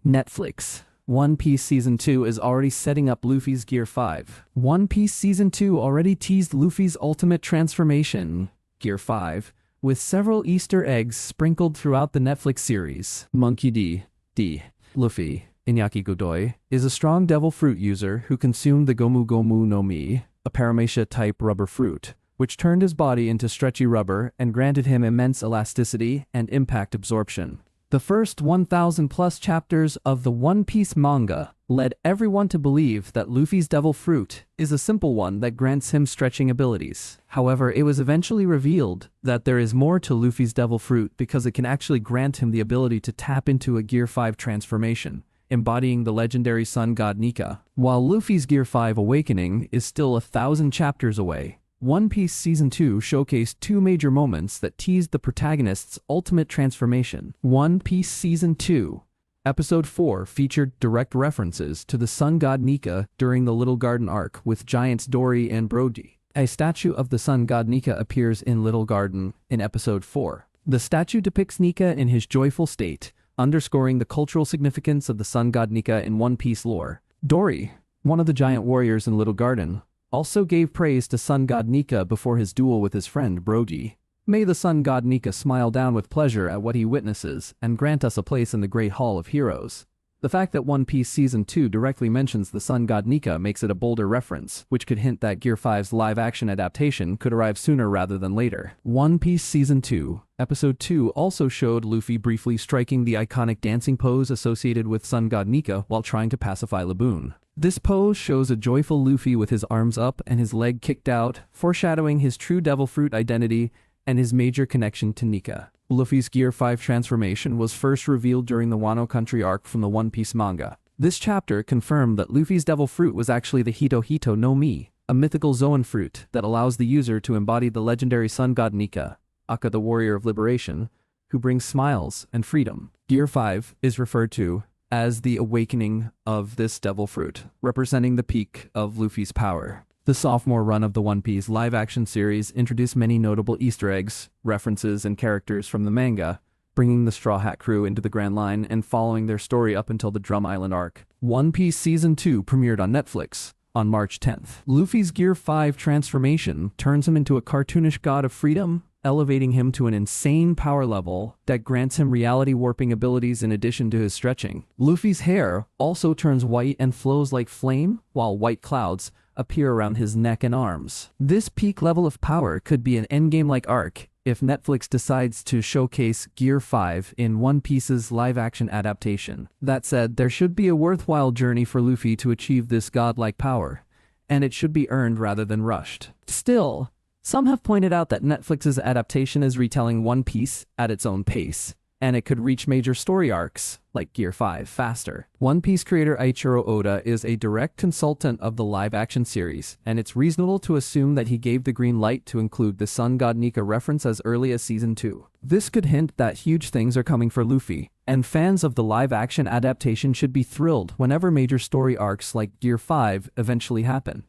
Netflix. One Piece Season 2 is already setting up Luffy's Gear 5. One Piece Season 2 already teased Luffy's ultimate transformation, Gear 5, with several Easter eggs sprinkled throughout the Netflix series. Monkey D. Luffy, Iñaki Godoy, is a strong devil fruit user who consumed the Gomu Gomu no Mi, a Paramecia-type rubber fruit, which turned his body into stretchy rubber and granted him immense elasticity and impact absorption. The first 1,000+ chapters of the One Piece manga led everyone to believe that Luffy's devil fruit is a simple one that grants him stretching abilities. However, it was eventually revealed that there is more to Luffy's devil fruit because it can actually grant him the ability to tap into a Gear 5 transformation, embodying the legendary sun god Nika. While Luffy's Gear 5 awakening is still 1,000 chapters away, One Piece Season 2 showcased two major moments that teased the protagonist's ultimate transformation. One Piece Season 2 Episode 4 featured direct references to the sun god Nika during the Little Garden arc with giants Dory and Brody. A statue of the sun god Nika appears in Little Garden in Episode 4. The statue depicts Nika in his joyful state, underscoring the cultural significance of the sun god Nika in One Piece lore. Dory, one of the giant warriors in Little Garden, also gave praise to sun god Nika before his duel with his friend Brody. May the sun god Nika smile down with pleasure at what he witnesses and grant us a place in the Great Hall of Heroes. The fact that One Piece Season 2 directly mentions the sun god Nika makes it a bolder reference, which could hint that Gear 5's live-action adaptation could arrive sooner rather than later. One Piece Season 2 Episode 2 also showed Luffy briefly striking the iconic dancing pose associated with sun god Nika while trying to pacify Laboon. This pose shows a joyful Luffy with his arms up and his leg kicked out, foreshadowing his true devil fruit identity and his major connection to Nika. Luffy's Gear 5 transformation was first revealed during the Wano Country arc from the One Piece manga. This chapter confirmed that Luffy's devil fruit was actually the Hito Hito no Mi, a mythical Zoan fruit that allows the user to embody the legendary sun god Nika, aka the warrior of liberation, who brings smiles and freedom. Gear 5 is referred to as the awakening of this devil fruit, representing the peak of Luffy's power. The sophomore run of the One Piece live-action series introduced many notable Easter eggs, references, and characters from the manga, bringing the Straw Hat crew into the Grand Line and following their story up until the Drum Island arc. One Piece Season 2 premiered on Netflix on March 10th. Luffy's Gear 5 transformation turns him into a cartoonish god of freedom, elevating him to an insane power level that grants him reality warping abilities in addition to his stretching. Luffy's hair also turns white and flows like flame, while white clouds appear around his neck and arms. This peak level of power could be an endgame-like arc if Netflix decides to showcase Gear 5 in One Piece's live-action adaptation. That said, there should be a worthwhile journey for Luffy to achieve this godlike power, and it should be earned rather than rushed. Still, some have pointed out that Netflix's adaptation is retelling One Piece at its own pace, and it could reach major story arcs, like Gear 5, faster. One Piece creator Eiichiro Oda is a direct consultant of the live-action series, and it's reasonable to assume that he gave the green light to include the sun god Nika reference as early as Season 2. This could hint that huge things are coming for Luffy, and fans of the live-action adaptation should be thrilled whenever major story arcs like Gear 5 eventually happen.